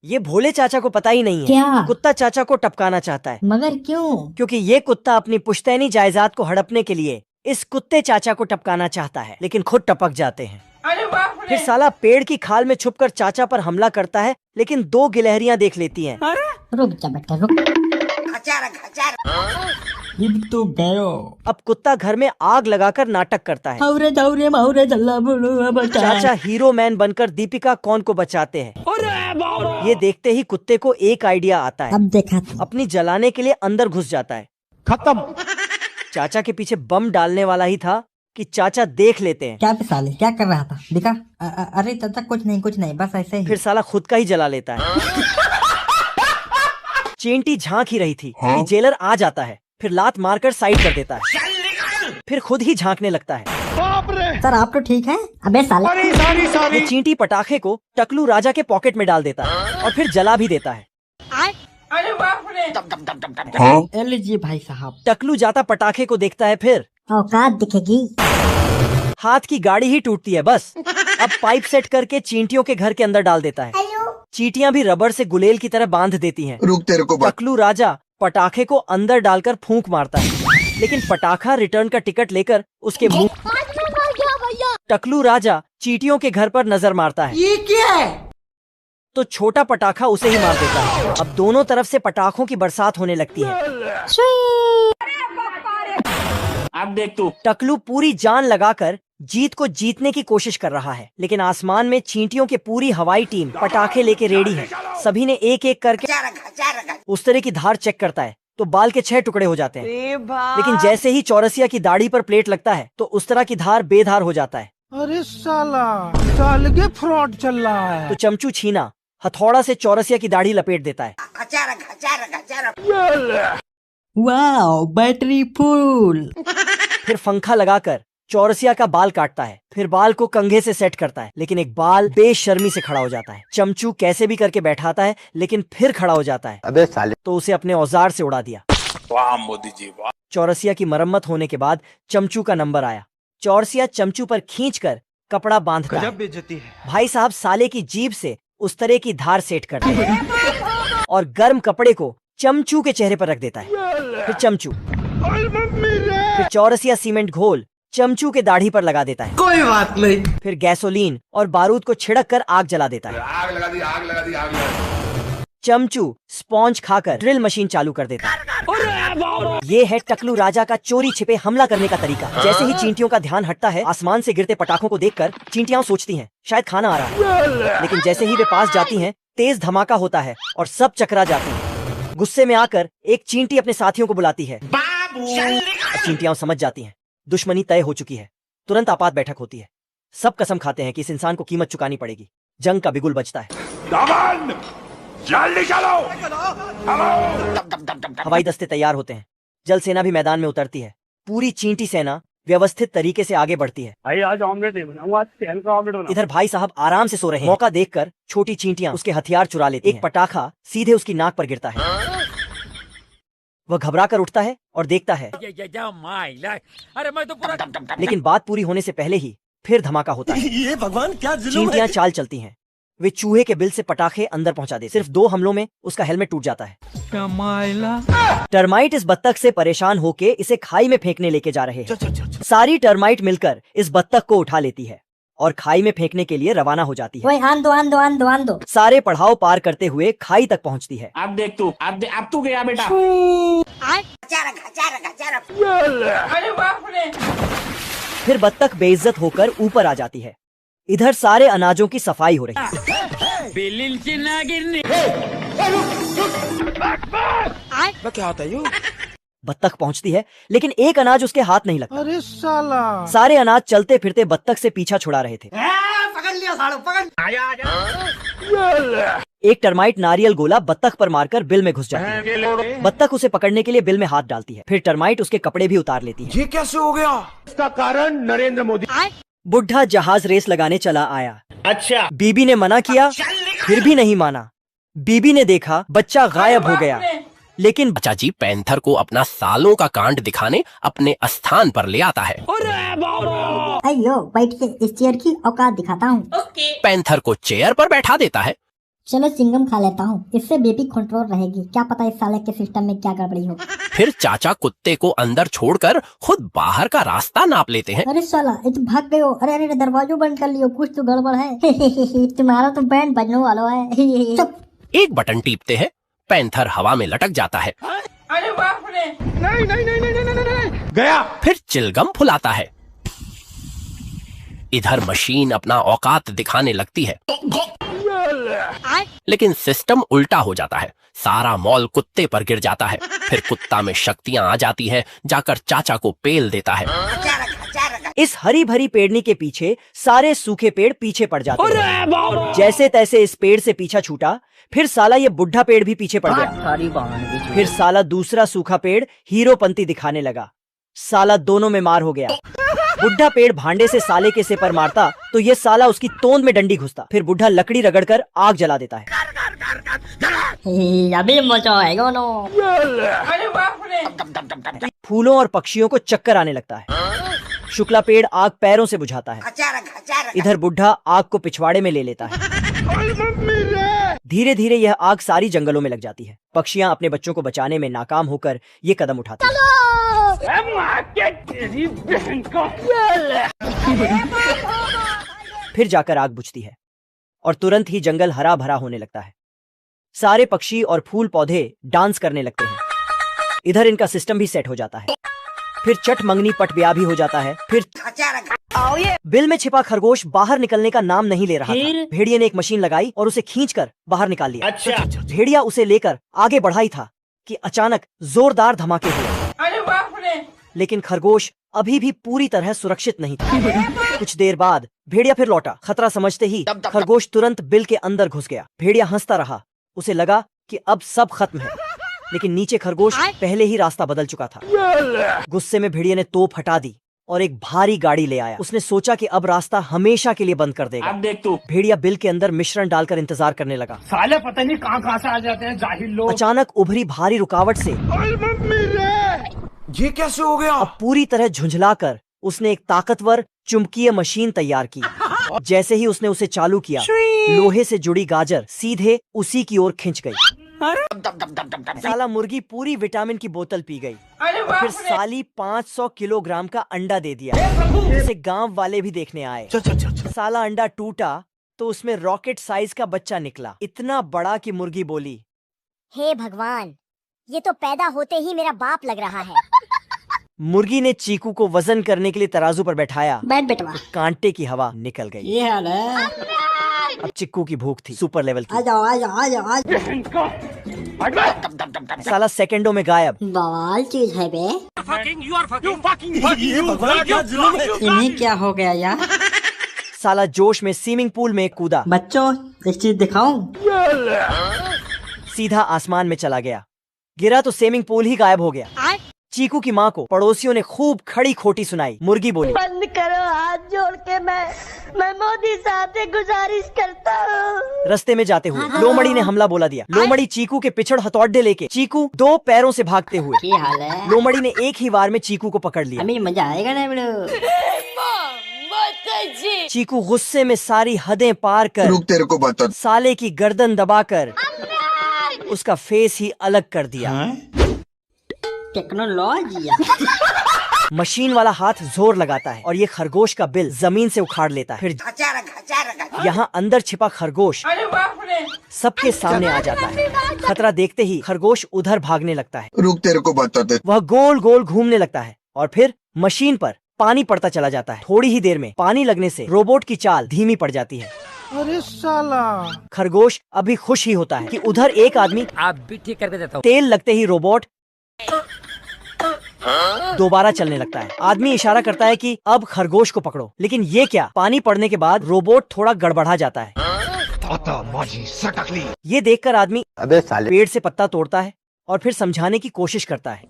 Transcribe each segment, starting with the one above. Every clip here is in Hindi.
ये भोले चाचा को पता ही नहीं है क्या? कुत्ता चाचा को टपकाना चाहता है। मगर क्यों? क्योंकि ये कुत्ता अपनी पुश्तैनी जायदाद को हड़पने के लिए इस कुत्ते चाचा को टपकाना चाहता है, लेकिन खुद टपक जाते हैं। फिर साला पेड़ की खाल में छुपकर चाचा पर हमला करता है, लेकिन 2 गिलहरियां देख लेती हैं। रुक जा बेटा रुक। तो गयो। अब कुत्ता घर में आग लगाकर नाटक करता है। चाचा हीरो मैन बनकर दीपिका कौन को बचाते हैं। ये देखते ही कुत्ते को एक आइडिया आता है। अब देखा अपनी जलाने के लिए अंदर घुस जाता है। खत्म। चाचा के पीछे बम डालने वाला ही था कि चाचा देख लेते हैं। क्या साले क्या कर रहा था दिखा? अरे चाचा कुछ नहीं बस ऐसे ही। फिर साला खुद का ही जला लेता है। चेंटी झांक ही रही थी कि जेलर आ जाता है, फिर लात मारकर साइड कर देता है, फिर खुद ही झांकने लगता है। सर आप तो ठीक हैं? अबे साले। ये चींटी पटाखे को टकलू राजा के पॉकेट में डाल देता है और फिर जला भी देता है। लीजिए भाई साहब। टकलू जाता पटाखे को देखता है, फिर औकात दिखेगी। हाथ की गाड़ी ही टूटती है बस। अब पाइप सेट करके चींटियों के घर के अंदर डाल देता है। चींटियां भी रबड़ से गुलेल की तरह बांध देती हैं। रुक तेरे को टकलू राजा पटाखे को अंदर डालकर फूंक मारता है, लेकिन पटाखा रिटर्न का टिकट लेकर उसके मुंह। टकलू राजा चींटियों के घर पर नजर मारता है। ये क्या है? तो छोटा पटाखा उसे ही मार देता है। अब दोनों तरफ से पटाखों की बरसात होने लगती है। अब देख तू। टकलू पूरी जान लगाकर जीत को जीतने की कोशिश कर रहा है, लेकिन आसमान में चींटियों की पूरी हवाई टीम पटाखे लेके रेडी है। सभी ने एक एक करके उस तरह की धार चेक करता है तो बाल के 6 टुकड़े हो जाते हैं, लेकिन जैसे ही चौरसिया की दाढ़ी पर प्लेट लगता है तो उस तरह की धार बेधार हो जाता है। अरे साला सालगे फ्रॉड चल रहा है। तो चमचू छीना हथौड़ा से चौरसिया की दाढ़ी लपेट देता है। Wow battery full. फिर पंखा लगाकर चौरसिया का बाल काटता है, फिर बाल को कंघे से सेट करता है, लेकिन एक बाल बेशर्मी से खड़ा हो जाता है। चमचू कैसे भी करके बैठाता है, लेकिन फिर खड़ा हो जाता है। अबे साले। तो उसे अपने औजार से उड़ा दिया। वाह मोदी जी वाह। चौरसिया की मरम्मत होने के बाद चमचू का नंबर आया। चौरसिया चमचू पर खींचकर कपड़ा बांधता है। बेइज्जती है। भाई साहब साले की जीभ से उस तरह की धार सेट करता है और गर्म कपड़े को चमचू के चेहरे पर रख देता है। फिर चमचू फिर चौरसिया सीमेंट घोल चमचू के दाढ़ी पर लगा देता है। कोई बात नहीं। फिर गैसोलीन और बारूद को छिड़क कर आग जला देता है। आग लगा दी आग लगा दी आग लगा दी। चमचू स्पॉन्ज खाकर ड्रिल मशीन चालू कर देता है। ये है टकलू राजा का चोरी छिपे हमला करने का तरीका। जैसे ही चींटियों का ध्यान हटता है, आसमान से गिरते पटाखों को देखकर चींटियां सोचती हैं शायद खाना आ रहा है, लेकिन जैसे ही वे पास जाती हैं तेज धमाका होता है और सब चकरा जाती हैं। गुस्से में आकर एक चींटी अपने साथियों को बुलाती है। चींटियां समझ जाती हैं दुश्मनी तय हो चुकी है। तुरंत आपात बैठक होती है। सब कसम खाते हैं कि इस इंसान को कीमत चुकानी पड़ेगी। जंग का बिगुल बजता है। जल्दी चलो। हवाई दस्ते तैयार होते हैं। जल सेना भी मैदान में उतरती है। पूरी चींटी सेना व्यवस्थित तरीके से आगे बढ़ती है। आज ऑमलेट नहीं बनाऊंगा, आज चिकन का ऑमलेट बनाऊंगा। इधर भाई साहब आराम से सो रहे हैं। मौका देखकर छोटी चींटियां उसके हथियार चुरा लेती हैं। एक पटाखा सीधे उसकी नाक पर गिरता है। वह घबरा कर उठता है और देखता है, अरे मैं तो पूरा। लेकिन बात पूरी होने से पहले ही फिर धमाका होता है। ये भगवान क्या चींटियां चाल चलती हैं। वे चूहे के बिल से पटाखे अंदर पहुंचा देते। सिर्फ 2 हमलों में उसका हेलमेट टूट जाता है। टर्माइट इस बत्तख से परेशान होके इसे खाई में फेंकने लेके जा रहे हैं। सारी टर्माइट मिलकर इस बत्तख को उठा लेती है और खाई में फेंकने के लिए रवाना हो जाती है। आन दो। सारे पड़ाव पार करते हुए खाई तक पहुंचती है। अब देख तू। अब तू गया बेटा। फिर बत्तख बेइज्जत होकर ऊपर आ जाती है। इधर सारे अनाजों की सफाई हो रही है। क्या होता है? बत्तख पहुंचती है, लेकिन एक अनाज उसके हाथ नहीं लगता। अरे साला। सारे अनाज चलते फिरते बत्तख से पीछा छुड़ा रहे थे। पकड़ लिया सालो पकड़। एक टर्माइट नारियल गोला बत्तख पर मारकर बिल में घुस जाती है। बत्तख उसे पकड़ने के लिए बिल में हाथ डालती है। फिर टर्माइट उसके कपड़े भी उतार लेती है। ये कैसे हो गया? इसका कारण नरेंद्र मोदी। बुढ़ा जहाज रेस लगाने चला आया। अच्छा। बीबी ने मना किया, फिर भी नहीं माना। बीबी ने देखा बच्चा गायब हो गया, लेकिन चाचा जी पैंथर को अपना सालों का कांड दिखाने अपने स्थान पर ले आता है। अयो बैठ के इस चेयर की औकात दिखाता हूँ। पैंथर को चेयर पर बैठा देता है चलो चिंगम खा लेता हूँ, इससे बीपी कंट्रोल रहेगी। क्या पता इस साले के सिस्टम में क्या गड़बड़ी हो। फिर चाचा कुत्ते को अंदर छोड़कर खुद बाहर का रास्ता नाप लेते हैं। अरे साला ये तो भाग गए हो। अरे अरे दरवाजा बंद कर लियो, कुछ तो गड़बड़ है। तुम्हारा तो बैंड बजने वाला है। चुप। एक बटन टीपते हैं, पैंथर हवा में लटक जाता है। अरे बाप रे, नहीं नहीं नहीं नहीं नहीं नहीं गया। फिर चिलगम फुलाता है। इधर मशीन अपना औकात दिखाने लगती है, लेकिन सिस्टम उल्टा हो जाता है। सारा मॉल कुत्ते पर गिर जाता है। फिर कुत्ता में शक्तियां आ जाती है, जाकर चाचा को पेल देता है। इस हरी भरी पेड़नी के पीछे सारे सूखे पेड़ पीछे पड़ जाते हैं। जैसे तैसे इस पेड़ से पीछा छूटा, फिर साला ये बुढ़ा पेड़ भी पीछे पड़ गया। फिर साला दूसरा सूखा पेड़ हीरोपंती दिखाने लगा। साला दोनों में मार हो गया। बुढ़ा पेड़ भांडे से साले के सिर पर मारता तो ये साला उसकी तोंद में डंडी घुसता। फिर बुढ़ा लकड़ी रगड़कर आग जला देता है। अभी मजा आएगा नो। अरे बाप रे। फूलों और पक्षियों को चक्कर आने लगता है। शुक्ला पेड़ आग पैरों से बुझाता है। इधर बुढ़ा आग को पिछवाड़े में ले लेता है। धीरे धीरे यह आग सारी जंगलों में लग जाती है। पक्षियां अपने बच्चों को बचाने में नाकाम होकर ये कदम उठाती हैं। फिर जाकर आग बुझती है और तुरंत ही जंगल हरा भरा होने लगता है। सारे पक्षी और फूल पौधे डांस करने लगते हैं। इधर इनका सिस्टम भी सेट हो जाता है। फिर चट मंगनी पट ब्याह भी हो जाता है। फिर बिल में छिपा खरगोश बाहर निकलने का नाम नहीं ले रहा था। भेड़िए ने एक मशीन लगाई और उसे खींचकर बाहर निकाल लिया। भेड़िया उसे लेकर आगे बढ़ा ही था कि अचानक जोरदार धमाके हुए। अरे बाप रे। लेकिन खरगोश अभी भी पूरी तरह सुरक्षित नहीं था। कुछ देर बाद भेड़िया फिर लौटा। खतरा समझते ही खरगोश तुरंत बिल के अंदर घुस गया। भेड़िया हंसता रहा। उसे लगा कि अब सब खत्म है, लेकिन नीचे खरगोश पहले ही रास्ता बदल चुका था। गुस्से में भेड़िया ने तोप हटा दी और एक भारी गाड़ी ले आया। उसने सोचा कि अब रास्ता हमेशा के लिए बंद कर देगा। अब देख तू। भेड़िया बिल के अंदर मिश्रण डालकर इंतजार करने लगा। साले पता नहीं कहाँ से आ जाते हैं जाहिल लोग। अचानक उभरी भारी रुकावट से ये कैसे हो गया? अब पूरी तरह झुंझलाकर उसने एक ताकतवर चुंबकीय मशीन तैयार की। जैसे ही उसने उसे चालू किया, लोहे से जुड़ी गाजर सीधे उसी की ओर खिंच गई। साला मुर्गी पूरी विटामिन की बोतल पी गई। फिर साली 500 किलोग्राम का अंडा दे दिया, जिसे गांव वाले भी देखने आए। साला अंडा टूटा तो उसमें रॉकेट साइज का बच्चा निकला, इतना बड़ा कि मुर्गी बोली, हे भगवान, ये तो पैदा होते ही मेरा बाप लग रहा है। मुर्गी ने चीकू को वजन करने के लिए तराजू पर बैठाया। बैठ बेटवा। कांटे की हवा निकल गई। ये हाल है। अब चिक्कू की भूख थी सुपर लेवल की। आ जाओ आ जाओ आ जाओ आ जाओ। साला सेकंडों में गायब। बवाल चीज है बे। इन्हें क्या हो गया यार? साला जोश में स्विमिंग पूल में कूदा। बच्चों एक चीज दिखाऊं? सीधा आसमान में चला गया। गिरा तो स्विमिंग पूल ही गायब हो गया। चीकू की माँ को पड़ोसियों ने खूब खड़ी खोटी सुनाई। मुर्गी बोली, बंद करो, हाथ जोड़ के मैं मोदी साहब से गुजारिश करता हूँ। रास्ते में जाते हुए लोमड़ी ने हमला बोला दिया। लोमड़ी चीकू के पिछड़ हथौड़े लेके चीकू 2 पैरों से भागते हुए। ये हाल है। लोमड़ी ने एक ही वार में चीकू को पकड़ लिया। अभी मजा आएगा ना बेड़ो। चीकू गुस्से में सारी हदें पार कर रुक तेरे को बता। साले की गर्दन दबाकर उसका फेस ही अलग कर दिया। टेक्नोलॉजी। मशीन वाला हाथ जोर लगाता है और ये खरगोश का बिल जमीन से उखाड़ लेता है। फिर यहाँ अंदर छिपा खरगोश सबके सामने आ जाता है। खतरा देखते ही खरगोश उधर भागने लगता है। रुक तेरे को बताते। वह गोल गोल घूमने लगता है और फिर मशीन पर पानी पड़ता चला जाता है। थोड़ी ही देर में पानी लगने से रोबोट की चाल धीमी पड़ जाती है। अरे साला। खरगोश अभी खुश ही होता है कि उधर एक आदमी आप भी ठीक करके देता हूँ। तेल लगते ही रोबोट दोबारा चलने लगता है। आदमी इशारा करता है कि अब खरगोश को पकड़ो, लेकिन ये क्या, पानी पड़ने के बाद रोबोट थोड़ा गड़बड़ा जाता है। ये देखकर आदमी पेड़ से पत्ता तोड़ता है और फिर समझाने की कोशिश करता है,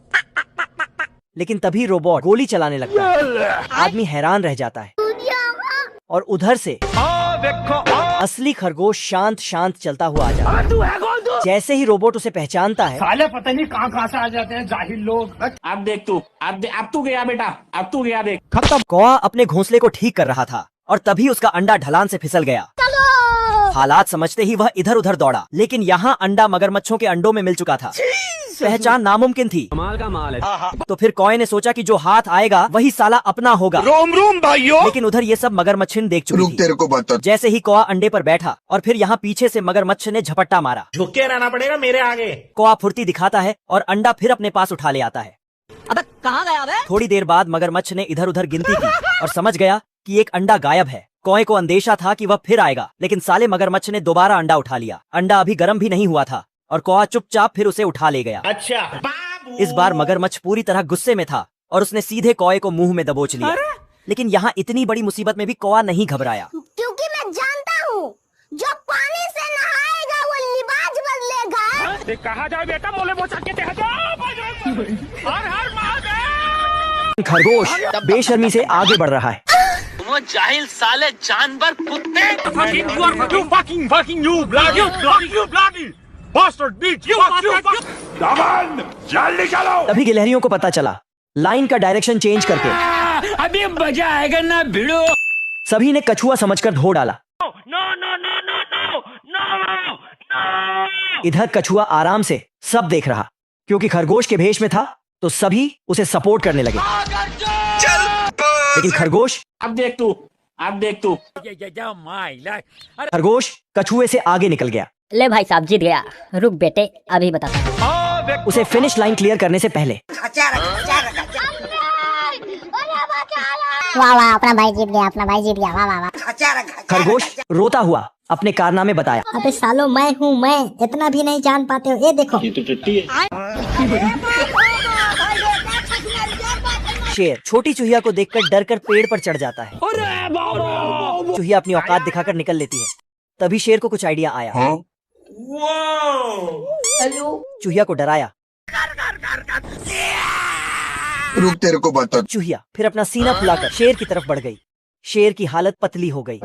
लेकिन तभी रोबोट गोली चलाने लगता है। आदमी हैरान रह जाता है और उधर से असली खरगोश शांत शांत चलता हुआ आ जाता है। जैसे ही रोबोट उसे पहचानता है, साले पता नहीं कहाँ से आ जाते हैं जाहिल लोग। अब देख तू, अब तू गया बेटा, अब तू गया देख। कौवा अपने घोंसले को ठीक कर रहा था और तभी उसका अंडा ढलान से फिसल गया। हालात समझते ही वह इधर उधर दौड़ा, लेकिन यहाँ अंडा मगरमच्छों के अंडों में मिल चुका था। पहचान नामुमकिन थी। कमाल का माल है। तो फिर कॉय ने सोचा कि जो हाथ आएगा वही साला अपना होगा। रोम रोम भाइयों। लेकिन उधर ये सब मगरमच्छिन देख चुकी थी। तेरे को बता। जैसे ही कौआ अंडे पर बैठा और फिर यहाँ पीछे से मगरमच्छ ने झपट्टा मारा। झुक के रहना पड़ेगा मेरे आगे। कौआ फुर्ती दिखाता है और अंडा फिर अपने पास उठा ले आता है। अबे कहाँ गया बे? थोड़ी देर बाद मगरमच्छ ने इधर उधर गिनती की और समझ गया कि एक अंडा गायब है। कौए को अंदेशा था कि वह फिर आएगा, लेकिन साले मगरमच्छ ने दोबारा अंडा उठा लिया। अंडा अभी गर्म भी नहीं हुआ था और कौआ चुपचाप फिर उसे उठा ले गया। अच्छा। इस बार मगरमच्छ पूरी तरह गुस्से में था और उसने सीधे कौए को मुंह में दबोच लिया। लेकिन यहाँ इतनी बड़ी मुसीबत में भी कौआ नहीं घबराया, क्योंकि मैं जानता हूँ जो पानी से नहाएगा वो लिबाज बदलेगा। कहा जाए बेटा, बोले बोचा के हर हर महादेव। खरगोश बेशर्मी से आगे बढ़ रहा है। वो जाहिल साले जानवर कुत्ते। तभी गिलहरियों को पता चला, लाइन का डायरेक्शन चेंज करके अभी मजा आएगा ना भिड़ो। सभी ने कछुआ समझकर धो डाला। No no no no no no no. इधर कछुआ आराम से सब देख रहा, क्योंकि खरगोश के भेष में था तो सभी उसे सपोर्ट करने लगे। लेकिन खरगोश अब देख तू। खरगोश कछुए से आगे निकल गया। ले भाई साहब जीत गया। रुक बेटे अभी बताता हूँ। उसे फिनिश लाइन क्लियर करने से पहले वाह वाह अपना भाई जीत गया वाह वाह वाह। खरगोश रोता हुआ अपने कारनामे बताया। अबे सालो मैं हूँ मैं, इतना भी नहीं जान पाते हो। ये देखो शेर छोटी चूहिया को देखकर डरकर पेड़ पर चढ़ जाता है। चूहिया अपनी औकात दिखाकर निकल लेती है। तभी शेर को कुछ आइडिया आया। चूहिया को डराया। रुक तेरे को बता। चूहिया फिर अपना सीना फुलाकर शेर की तरफ बढ़ गई। शेर की हालत पतली हो गई।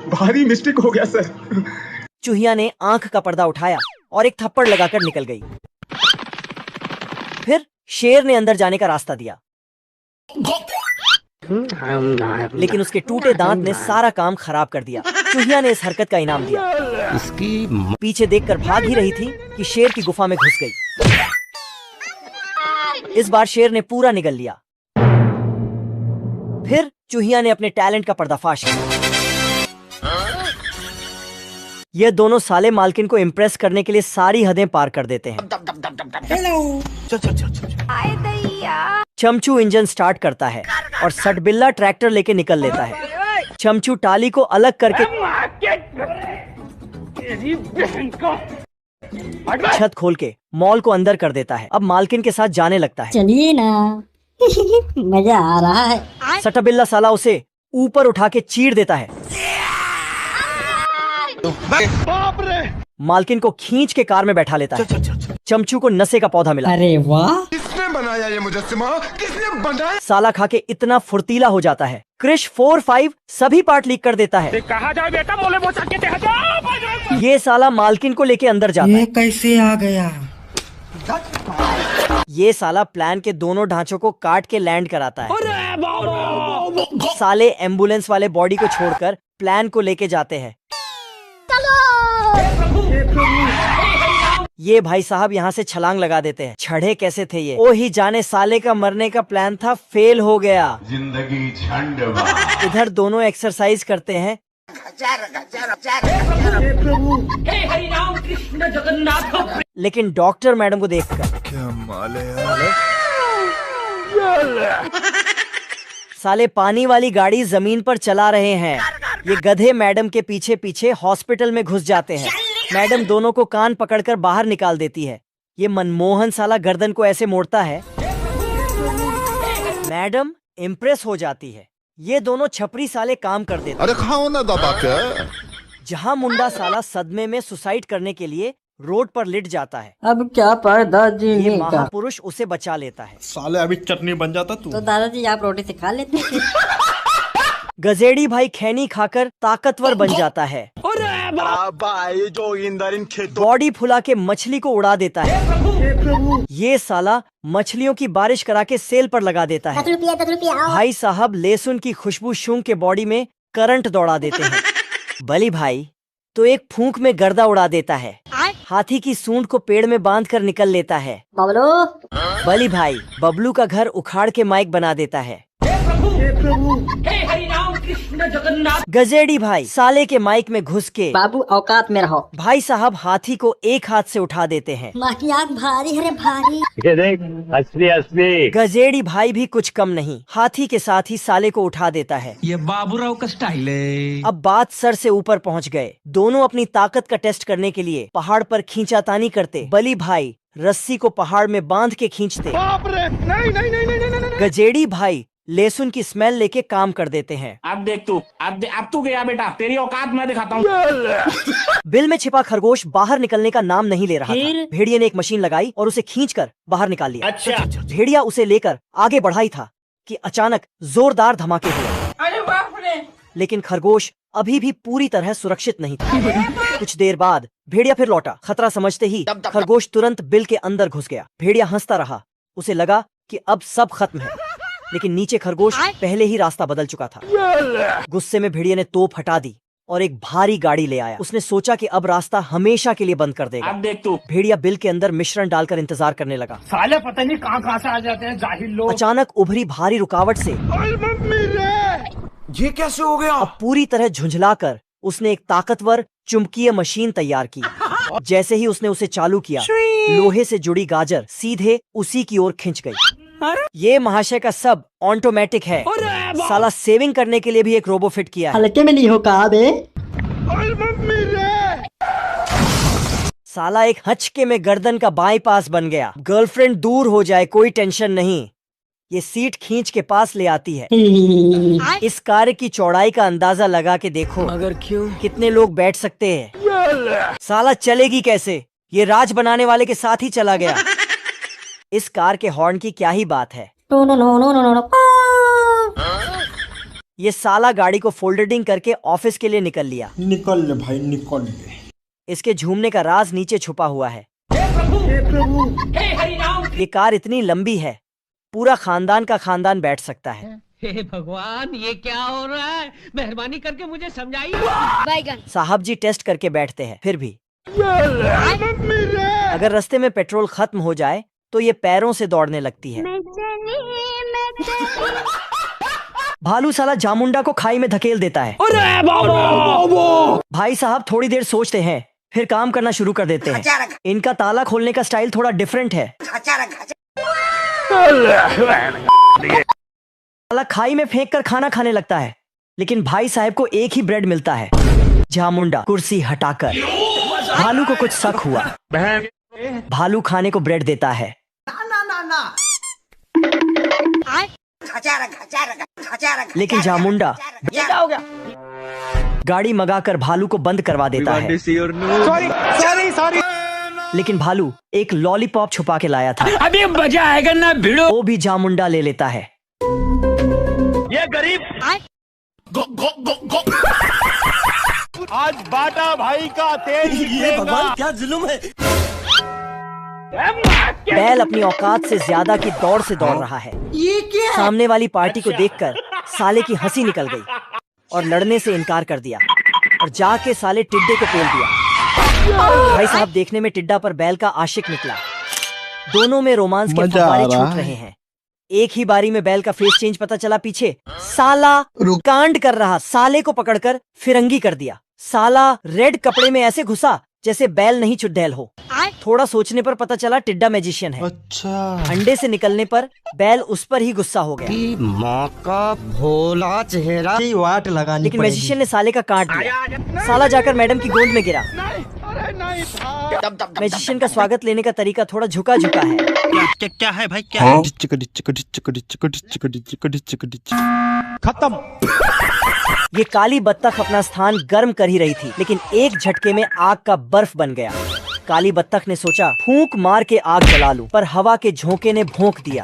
भारी मिस्टेक हो गया सर। चूहिया ने आंख का पर्दा उठाया और एक थप्पड़ लगाकर निकल गई। फिर शेर ने अंदर जाने का रास्ता दिया, लेकिन उसके टूटे दांत ने सारा काम खराब कर दिया। चूहिया ने इस हरकत का इनाम दिया। इसकी पीछे देखकर भाग ही रही थी कि शेर की गुफा में घुस गई। इस बार शेर ने पूरा निगल लिया। फिर चूहिया ने अपने टैलेंट का पर्दाफाश किया। ये दोनों साले मालकिन को इम्प्रेस करने के लिए सारी हदें पार कर देते हैं। चमचू इंजन स्टार्ट करता है और सटबिल्ला ट्रैक्टर लेके निकल लेता है। चमचू टाली को अलग करके छत खोल के मॉल को अंदर कर देता है। अब मालकिन के साथ जाने लगता है। चलिए ना मजा आ रहा है। सटबिल्ला साला उसे ऊपर उठा के चीर देता है। मालकिन को खींच के कार में बैठा लेता है। चमचू को नशे का पौधा मिला। अरे वाह, किसने बनाया ये मुजस्सिमा? किसने बनाया? साला खा के इतना फुर्तीला हो जाता है, क्रिश 4-5 सभी पार्ट लीक कर देता है। कहा जाए बेटा, बोले बोचा के ये साला मालकिन को लेके अंदर जाता है। कैसे आ गया? ये साला प्लान के दोनों ढांचों को काट के लैंड कराता है। साले एम्बुलेंस वाले बॉडी को छोड़कर प्लान को लेके जाते हैं। ये भाई साहब यहाँ से छलांग लगा देते हैं। छड़े कैसे थे ये? ओ ही जाने, साले का मरने का प्लान था, फेल हो गया। जिंदगी झंड। इधर दोनों एक्सरसाइज करते हैं। लेकिन डॉक्टर मैडम को देखकर क्या माल है यार? साले पानी वाली गाड़ी जमीन पर चला रहे हैं। ये गधे मैडम के पीछे पीछे हॉस्पिटल में घुस जाते हैं। मैडम दोनों को कान पकड़कर बाहर निकाल देती है। ये मनमोहन साला गर्दन को ऐसे मोड़ता है। मैडम इम्प्रेस हो जाती है। ये दोनों छपरी साले काम कर देते हैं। अरे खाओ ना दबा के। जहाँ मुंडा साला सदमे में सुसाइड करने के लिए रोड पर लेट जाता है। अब क्या दादाजी ये महापुरुष उसे बचा लेता है। साले अभी चटनी बन जाता तू। तो दादाजी आप रोटी से खा लेते थे। गजेड़ी भाई खैनी खाकर ताकतवर बन जाता है। भाई जो बॉडी फुला के मछली को उड़ा देता है। ये साला मछलियों की बारिश करा के सेल पर लगा देता है। 10 रुपया आओ। भाई साहब लहसुन की खुशबू सूंघ के बॉडी में करंट दौड़ा देते हैं। बली भाई तो एक फूंक में गर्दा उड़ा देता है, हाथी की सूंड को पेड़ में बांध कर निकल लेता है। बबलू बली भाई बबलू का घर उखाड़ के माइक बना देता है। गजेड़ी भाई साले के माइक में घुस के बाबू औकात में रहो। भाई साहब हाथी को एक हाथ से उठा देते हैं। माँ की आँख भारी है रे भारी। ये देख असली असली। गजेड़ी भाई भी कुछ कम नहीं, हाथी के साथ ही साले को उठा देता है। ये बाबूराव का स्टाइल है। अब बात सर से ऊपर पहुंच गए। दोनों अपनी ताकत का टेस्ट करने के लिए पहाड़ पर खींचातानी करते। बली भाई रस्सी को पहाड़ में बांध के खींचते। गजेड़ी भाई लहसुन की स्मेल लेके काम कर देते हैं। अब देख तू अब तू गया बेटा, तेरी औकात मैं दिखाता हूँ। बिल में छिपा खरगोश बाहर निकलने का नाम नहीं ले रहा था। भेड़िए ने एक मशीन लगाई और उसे खींचकर बाहर निकाल लिया। अच्छा भेड़िया उसे लेकर आगे बढ़ा ही था कि अचानक जोरदार धमाके हुए। अरे बाप रे। लेकिन खरगोश अभी भी पूरी तरह सुरक्षित नहीं था। कुछ देर बाद भेड़िया फिर लौटा। खतरा समझते ही खरगोश तुरंत बिल के अंदर घुस गया। भेड़िया हंसता रहा, उसे लगा कि अब सब खत्म है, लेकिन नीचे खरगोश पहले ही रास्ता बदल चुका था। गुस्से में भेड़िया ने तोप हटा दी और एक भारी गाड़ी ले आया। उसने सोचा कि अब रास्ता हमेशा के लिए बंद कर देगा। अब देख तू। भेड़िया बिल के अंदर मिश्रण डालकर इंतजार करने लगा। साले पता नहीं कहाँ से आ जाते हैं जाहिल लोग। अचानक उभरी भारी रुकावट से ये कैसे हो गया? अब पूरी तरह झुंझलाकर उसने एक ताकतवर चुंबकीय मशीन तैयार की। जैसे ही उसने उसे चालू किया, लोहे से जुड़ी गाजर सीधे उसी की ओर खिंच गई। ये महाशय का सब ऑटोमेटिक है। साला सेविंग करने के लिए भी एक रोबो फिट किया है। हल्के में नहीं हो कहा बे। साला एक हचके में गर्दन का बाईपास बन गया। गर्लफ्रेंड दूर हो जाए कोई टेंशन नहीं, ये सीट खींच के पास ले आती है। इस कार की चौड़ाई का अंदाजा लगा के देखो, मगर क्यों? कितने लोग बैठ सकते हैं। साला चलेगी कैसे, ये राज बनाने वाले के साथ ही चला गया। इस कार के हॉर्न की क्या ही बात है। ये साला गाड़ी को फोल्डरिंग करके ऑफिस के लिए निकल लिया। निकल ले भाई निकल ले। इसके झूमने का राज नीचे छुपा हुआ है। ये कार इतनी लंबी है, पूरा खानदान का खानदान बैठ सकता है। हे भगवान, ये क्या हो रहा है? मेहरबानी करके मुझे समझाइए। साहब जी टेस्ट करके बैठते हैं, फिर भी अगर रास्ते में पेट्रोल खत्म हो जाए तो ये पैरों से दौड़ने लगती है। भालू साला जामुंडा को खाई में धकेल देता है। भाई साहब थोड़ी देर सोचते हैं, फिर काम करना शुरू कर देते हैं। इनका ताला खोलने का स्टाइल थोड़ा डिफरेंट है। साला खाई में फेंक कर खाना खाने लगता है, लेकिन भाई साहब को एक ही ब्रेड मिलता है। जामुंडा कुर्सी हटाकर भालू को कुछ शक हुआ। भालू खाने को ब्रेड देता है। लेकिन जामुंडा गाड़ी मंगाकर भालू को बंद करवा देता है। लेकिन भालू एक लॉलीपॉप छुपा के लाया था। अभी मजा आएगा ना भिड़ो। वो भी जामुंडा ले लेता है। ये गरीब आज बाटा भाई का तेज निकलेगा। क्या जुल्म है। बैल अपनी औकात से ज्यादा की दौड़ से दौड़ रहा है। ये क्या? सामने वाली पार्टी को देखकर साले की हंसी निकल गई और लड़ने से इनकार कर दिया और जाके साले टिड्डे को पेल दिया। भाई साहब देखने में टिड्डा पर बैल का आशिक निकला। दोनों में रोमांस के फव्वारे छूट रहे हैं। एक ही बारी में बैल का फेस चेंज पता चला पीछे। साला कांड कर रहा साले को पकड़कर फिरंगी कर दिया। साला रेड कपड़े में ऐसे घुसा जैसे बैल नहीं चुड़ैल हो। थोड़ा सोचने पर पता चला टिड्डा मैजिशियन है। अच्छा अंडे से निकलने पर बैल उस पर ही गुस्सा हो गया। माँ का भोला चेहरा की वाट लगानी लेकिन मैजिशियन ने साले का काट दिया। साला जाकर मैडम की गोद में गिरा। मैजिशियन का स्वागत लेने का तरीका थोड़ा झुका झुका है। क्या है भाई क्या? खत्म। ये काली बत्तख अपना स्थान गर्म कर ही रही थी, लेकिन एक झटके में आग का बर्फ बन गया। काली बत्तख ने सोचा फूंक मार के आग जला लूं, पर हवा के झोंके ने भोंक दिया।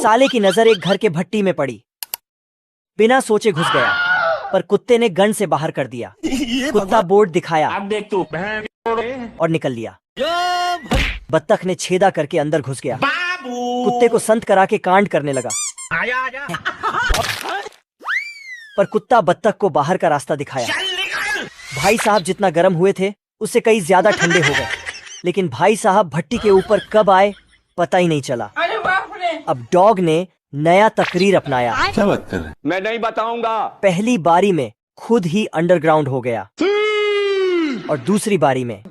साले की नजर एक घर के भट्टी में पड़ी। बिना सोचे घुस गया, पर कुत्ते ने गन से बाहर कर दिया। कुत्ता बोर्ड दिखाया अब देख तू और निकल लिया। बत्तख ने छेदा करके अंदर घुस गया। कुत्ते को संत करा के कांड करने लगा, पर कुत्ता बत्तख को बाहर का रास्ता दिखाया। भाई साहब जितना गर्म हुए थे उससे कई ज्यादा ठंडे हो गए, लेकिन भाई साहब भट्टी के ऊपर कब आए पता ही नहीं चला। अब डॉग ने नया तकरीर अपनाया। क्या बात कर रहे हैं? मैं नहीं बताऊंगा। पहली बारी में खुद ही अंडरग्राउंड हो गया और दूसरी बारी में